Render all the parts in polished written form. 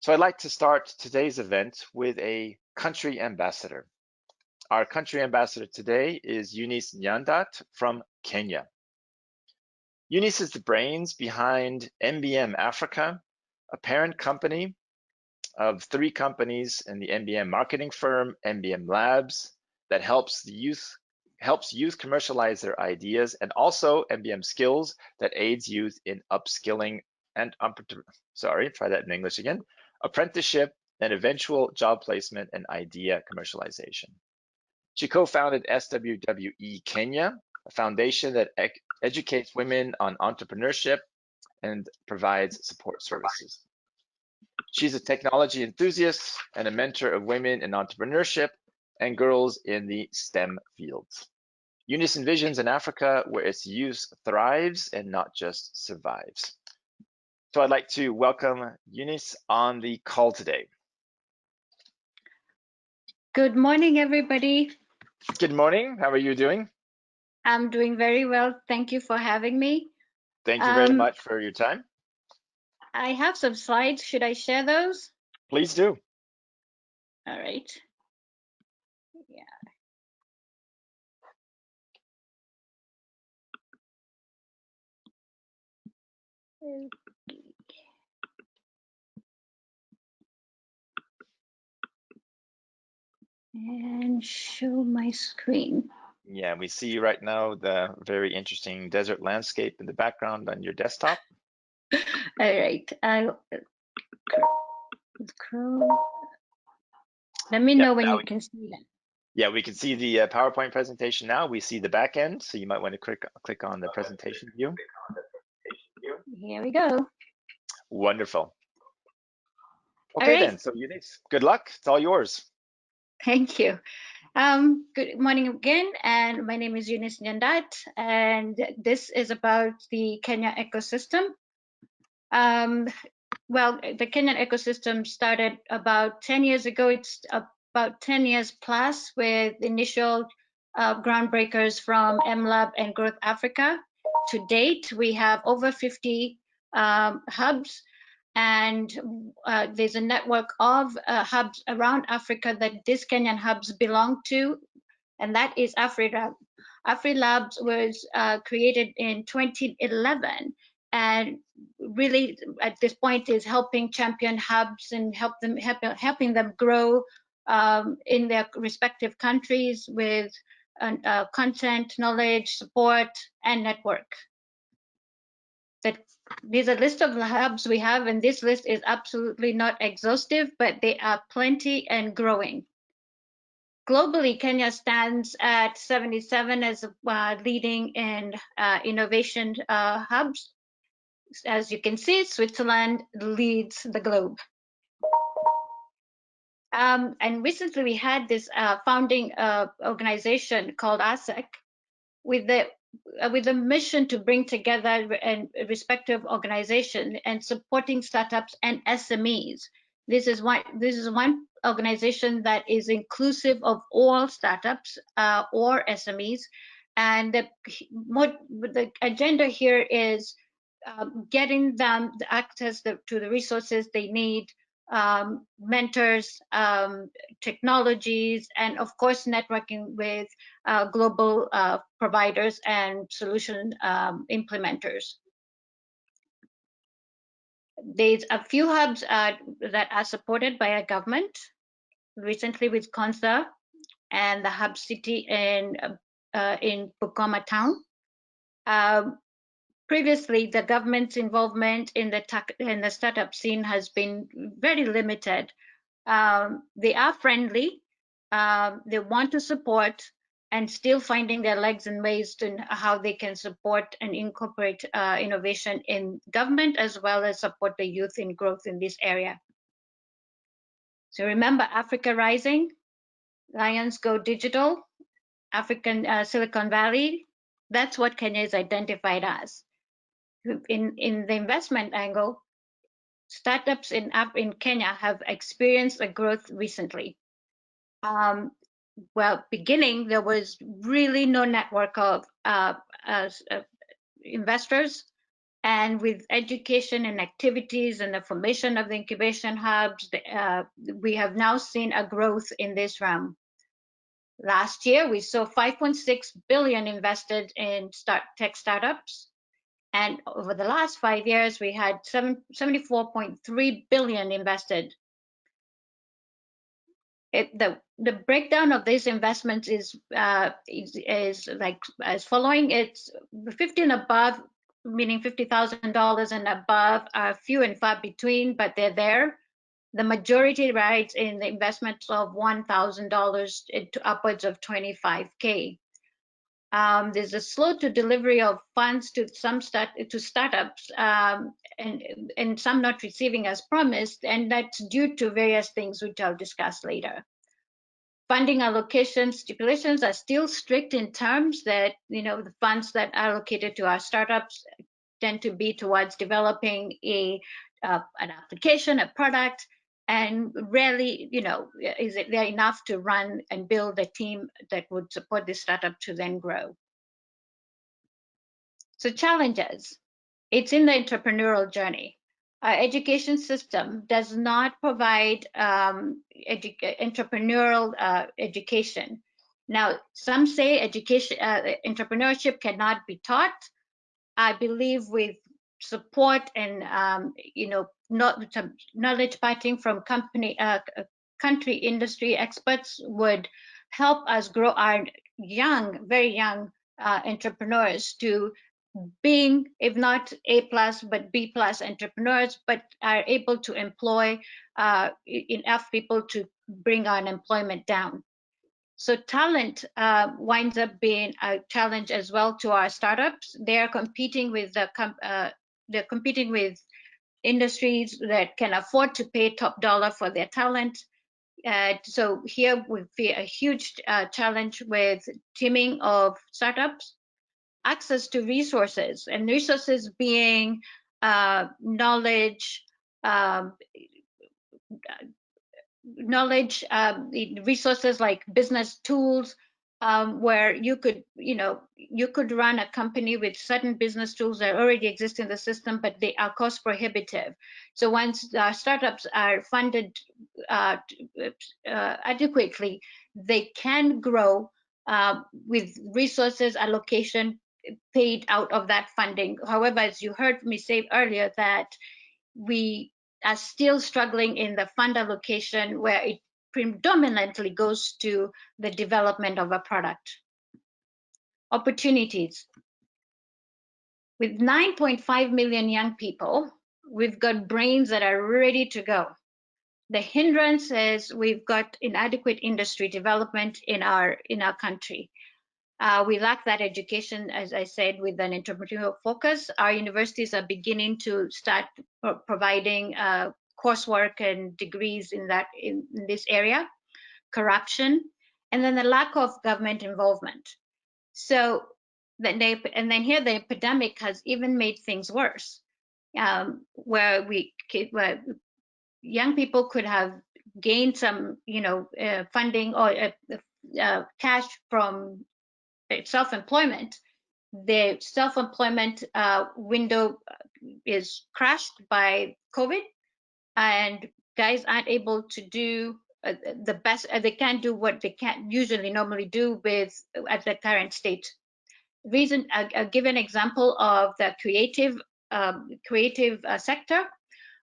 So I'd like to start today's event with a country ambassador. Our country ambassador today is Eunice Nyandat from Kenya. Eunice is the brains behind MBM Africa, a parent company of 3 companies in the MBM marketing firm, MBM Labs, that helps youth commercialize their ideas, and also MBM Skills that aids youth in upskilling and apprenticeship and eventual job placement and idea commercialization. She co-founded SWWE Kenya, a foundation that educates women on entrepreneurship and provides support services. She's a technology enthusiast and a mentor of women in entrepreneurship and girls in the STEM fields. Eunice envisions an Africa where its youth thrives and not just survives. So I'd like to welcome Eunice on the call today. Good morning, everybody. Good morning. How are you doing? I'm doing very well. Thank you for having me. Thank you very much for your time. I have some slides. Should I share those? Please do. All right. Yeah. And show my screen. Yeah, we see right now the very interesting desert landscape in the background on your desktop. All right. Let me know when you can see that. Yeah, we can see the PowerPoint presentation now. We see the back end, so you might want to click on the presentation view. Here we go. Wonderful. Okay, then, so Eunice, good luck. It's all yours. Thank you. Good morning again, and my name is Eunice Nyandat, and this is about the Kenya ecosystem. Well, the Kenyan ecosystem started about 10 years ago. It's about 10 years plus with initial groundbreakers from MLab and Growth Africa. To date, we have over 50 hubs, and there's a network of hubs around Africa that these Kenyan hubs belong to, and that is AfriLab. AfriLabs was created in 2011, and really at this point is helping champion hubs and helping them grow in their respective countries with content, knowledge, support, and network. There's a list of the hubs we have, and this list is absolutely not exhaustive, but they are plenty and growing. Globally, Kenya stands at 77 as leading in innovation hubs. As you can see, Switzerland leads the globe. And recently we had this founding organization called ASEC with the mission to bring together a respective organization and supporting startups and SMEs. This is one organization that is inclusive of all startups or SMEs, and the agenda here is getting them the access to the resources they need, mentors, technologies, and of course networking with global providers and solution implementers. There's a few hubs that are supported by a government, recently with Konza and the hub city in Bungoma town. Previously, the government's involvement in the startup scene has been very limited. They are friendly, they want to support, and still finding their legs and ways to how they can support and incorporate innovation in government, as well as support the youth in growth in this area. So remember, Africa Rising, Lions Go Digital, African Silicon Valley, that's what Kenya is identified as. In the investment angle, startups in Kenya have experienced a growth recently. Well, beginning, there was really no network of investors, And with education and activities and the formation of the incubation hubs, we have now seen a growth in this realm. Last year, we saw 5.6 billion invested in tech startups. And over the last 5 years, we had 74.3 billion invested. The breakdown of these investments is like as following. It's 50 and above, meaning $50,000 and above, are few and far between, but they're there. The majority rides in the investments of $1,000 to upwards of 25K. There's a slow to delivery of funds to some startups, and some not receiving as promised, and that's due to various things which I'll discuss later. Funding allocation stipulations are still strict in terms that, the funds that are allocated to our startups tend to be towards developing an application, a product, and rarely, is it there enough to run and build a team that would support this startup to then grow. So challenges, it's in the entrepreneurial journey. Our education system does not provide entrepreneurial education. Now, some say entrepreneurship cannot be taught. I believe with support and knowledge parting from country industry experts would help us grow our very young entrepreneurs to being, if not A+, but B+ entrepreneurs, but are able to employ enough people to bring our unemployment down. So talent winds up being a challenge as well to our startups. They're competing with industries that can afford to pay top dollar for their talent. So here we see a huge challenge with teaming of startups. Access to resources, and resources being knowledge, resources like business tools, where you could run a company with certain business tools that already exist in the system, but they are cost prohibitive. So once startups are funded adequately, they can grow with resources allocation paid out of that funding. However, as you heard me say earlier, that we are still struggling in the fund allocation, where it predominantly goes to the development of a product. Opportunities. With 9.5 million young people, we've got brains that are ready to go. The hindrance is we've got inadequate industry development in our country. We lack that education, as I said, with an entrepreneurial focus. Our universities are beginning to start providing coursework and degrees in this area. Corruption, and then the lack of government involvement. So and then here the epidemic has even made things worse, where young people could have gained some, funding or cash from self-employment. The self-employment window is crashed by COVID, and guys aren't able to do the best. They can't do what they can't usually normally do at the current state. Reason, I'll give an example of the creative sector,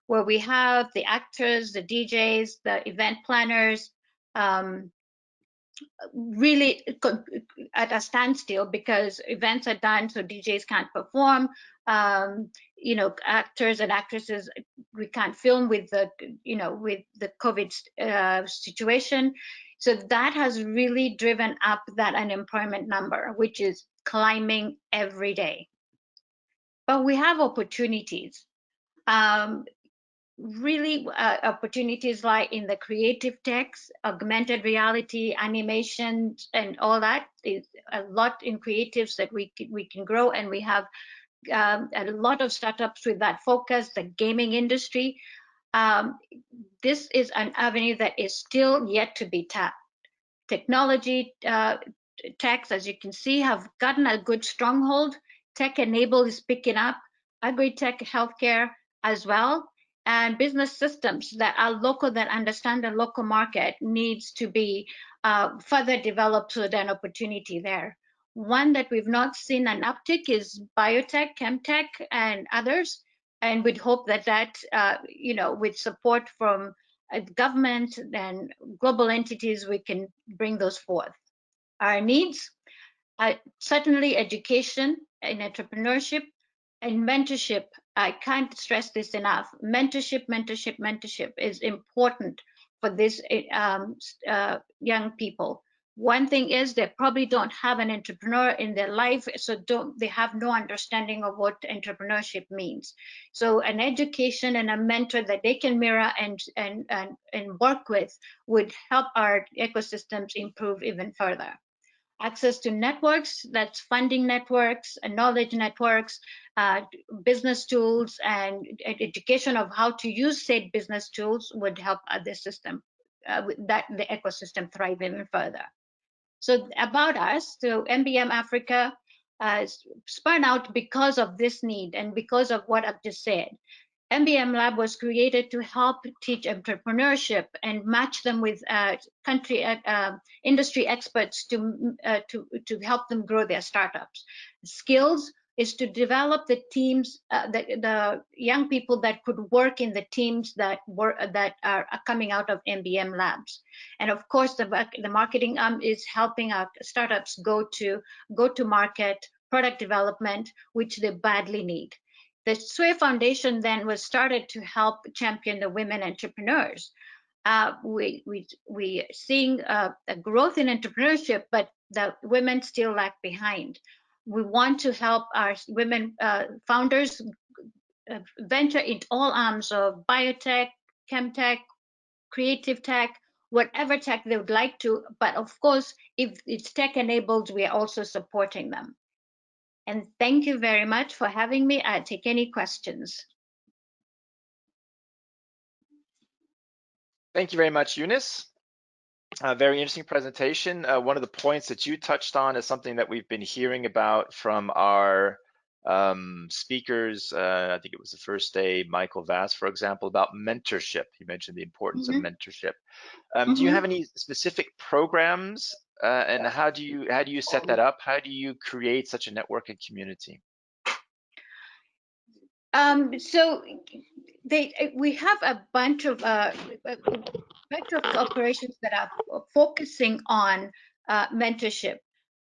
where we have the actors, the DJs, the event planners, really at a standstill because events are done, so DJs can't perform. Actors and actresses, we can't film with the COVID situation. So that has really driven up that unemployment number, which is climbing every day. But we have opportunities. Opportunities lie in the creative techs, augmented reality, animation, and all that. Is a lot in creatives that we can grow, and we have a lot of startups with that focus. The gaming industry, this is an avenue that is still yet to be tapped. Technology techs, as you can see, have gotten a good stronghold. Tech-enabled is picking up. agri-tech, healthcare as well, and business systems that are local, that understand the local market, needs to be further developed so there's an opportunity there. One that we've not seen an uptick is biotech, chemtech, and others, and we'd hope that with support from government and global entities, we can bring those forth. Our needs, certainly education and entrepreneurship and mentorship. I can't stress this enough. Mentorship is important for these young people. One thing is they probably don't have an entrepreneur in their life, so they have no understanding of what entrepreneurship means. So an education and a mentor that they can mirror and work with would help our ecosystems improve even further. Access to networks, that's funding networks, knowledge networks, business tools, and education of how to use said business tools would help the system, the ecosystem thrive even further. So about us, so MBM Africa spun out because of this need and because of what I've just said. MBM Lab was created to help teach entrepreneurship and match them with industry experts to help them grow their startups. Skills is to develop the teams, the young people that could work in the teams that are coming out of MBM Labs. And of course, the marketing arm is helping our startups go to market, product development, which they badly need. The SWAY Foundation then was started to help champion the women entrepreneurs. We seeing a growth in entrepreneurship, but the women still lag behind. We want to help our women founders venture into all arms of biotech, chemtech, creative tech, whatever tech they would like to. But of course, if it's tech enabled, we are also supporting them. And thank you very much for having me. I'll take any questions. Thank you very much, Eunice. Very interesting presentation. One of the points that you touched on is something that we've been hearing about from our speakers. I think it was the first day, Michael Vass, for example, about mentorship. He mentioned the importance of mentorship. Do you have any specific programs, and how do you set that up? How do you create such a network and community? So we have a bunch of operations that are focusing on mentorship.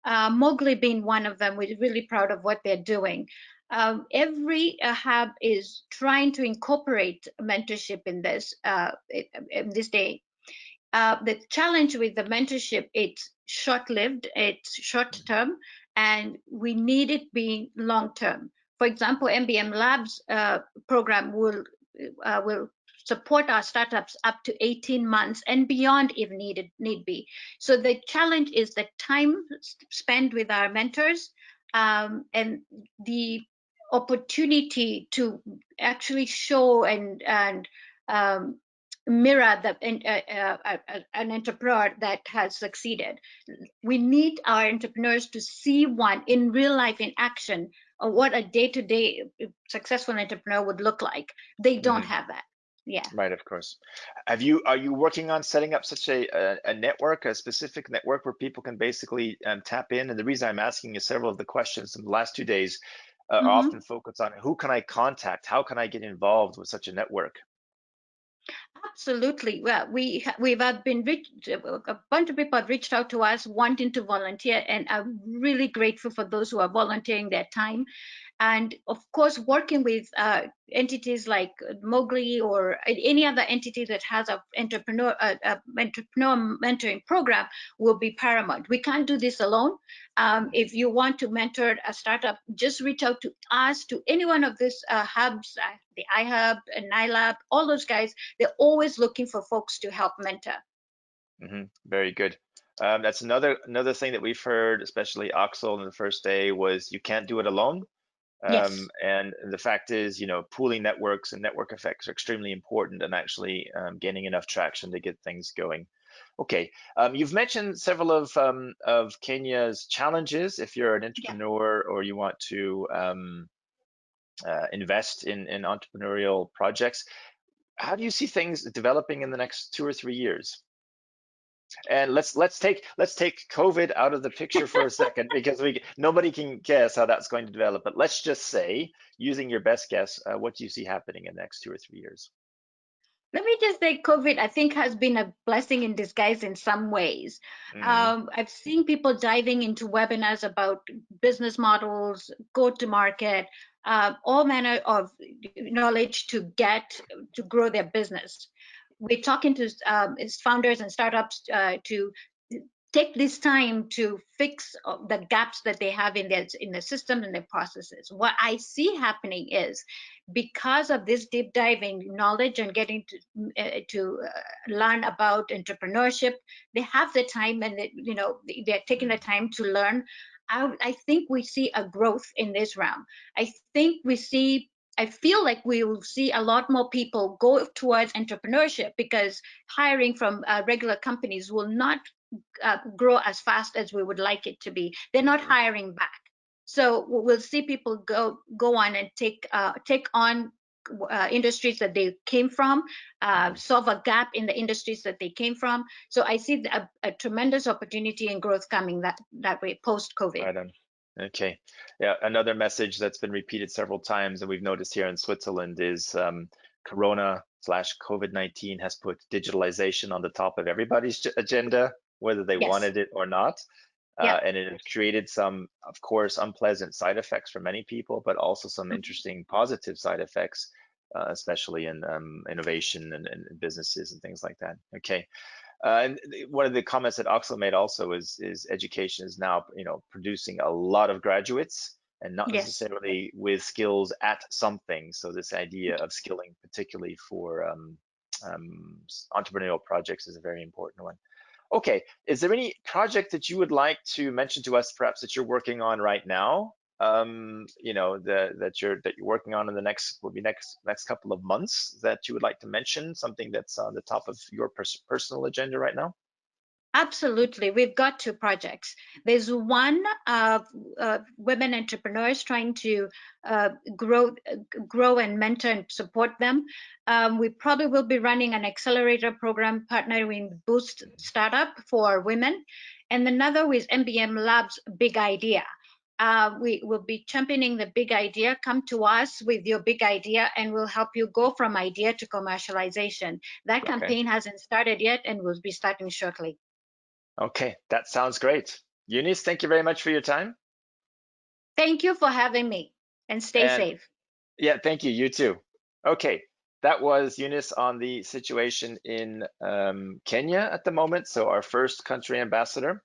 Mowgli being one of them. We're really proud of what they're doing. Every hub is trying to incorporate mentorship in this day. The challenge with the mentorship, it's short-lived, it's short-term, and we need it being long-term. For example, MBM Labs program will support our startups up to 18 months and beyond if need be. So the challenge is the time spent with our mentors and the opportunity to actually show and mirror an entrepreneur that has succeeded. We need our entrepreneurs to see one in real life, in action, or what a day-to-day successful entrepreneur would look like. They don't have that. Yeah. Right, of course. Are you working on setting up such a network, a specific network where people can basically tap in? And the reason I'm asking is several of the questions in the last 2 days are often focused on who can I contact? How can I get involved with such a network? Absolutely. Well, we've been a bunch of people have reached out to us wanting to volunteer, and I'm really grateful for those who are volunteering their time. And of course, working with entities like Mowgli or any other entity that has an entrepreneur mentoring program will be paramount. We can't do this alone. If you want to mentor a startup, just reach out to us, to any one of these hubs, the iHub, NILAB, all those guys. They're always looking for folks to help mentor. Very good. That's another thing that we've heard, especially Axel in the first day, was you can't do it alone. Yes. And the fact is, pooling networks and network effects are extremely important and actually gaining enough traction to get things going. Okay, you've mentioned several of Kenya's challenges if you're an entrepreneur or you want to invest in entrepreneurial projects. How do you see things developing in the next 2 or 3 years? And let's take COVID out of the picture for a second, because nobody can guess how that's going to develop. But let's just say, using your best guess, what do you see happening in the next 2 or 3 years? Let me just say, COVID, I think, has been a blessing in disguise in some ways. I've seen people diving into webinars about business models, go to market, all manner of knowledge to grow their business. We're talking to founders and startups to take this time to fix the gaps that they have in their system and their processes. What I see happening is, because of this deep diving knowledge and getting to learn about entrepreneurship, they have the time, and they're taking the time to learn. I think we see a growth in this realm. I feel like we will see a lot more people go towards entrepreneurship, because hiring from regular companies will not grow as fast as we would like it to be. They're not hiring back. So we'll see people go on and take on industries that they came from, solve a gap in the industries that they came from. So I see a tremendous opportunity and growth coming that way post-COVID. Right on. Okay. Yeah, another message that's been repeated several times, and we've noticed here in Switzerland, is Corona/COVID-19 has put digitalization on the top of everybody's agenda, whether they wanted it or not. And it has created some, of course, unpleasant side effects for many people, but also some interesting positive side effects, especially in innovation and businesses and things like that. Okay. And one of the comments that Axel made also is education is now, producing a lot of graduates, and not necessarily with skills at something. So this idea of skilling, particularly for entrepreneurial projects, is a very important one. Okay, is there any project that you would like to mention to us, perhaps, that you're working on right now? That you're working on in the next couple of months, that you would like to mention, something that's on the top of your personal agenda right now? Absolutely. We've got 2 projects. There's one women entrepreneurs trying to grow and mentor and support them. We probably will be running an accelerator program partnering with Boost Startup for women. And another is MBM Labs Big Idea. We will be championing the big idea. Come to us with your big idea, and we'll help you go from idea to commercialization. That campaign hasn't started yet, and will be starting shortly. Okay, that sounds great. Eunice, thank you very much for your time. Thank you for having me, and stay safe. Yeah, thank you. You too. Okay, that was Eunice on the situation in Kenya at the moment, so our first country ambassador.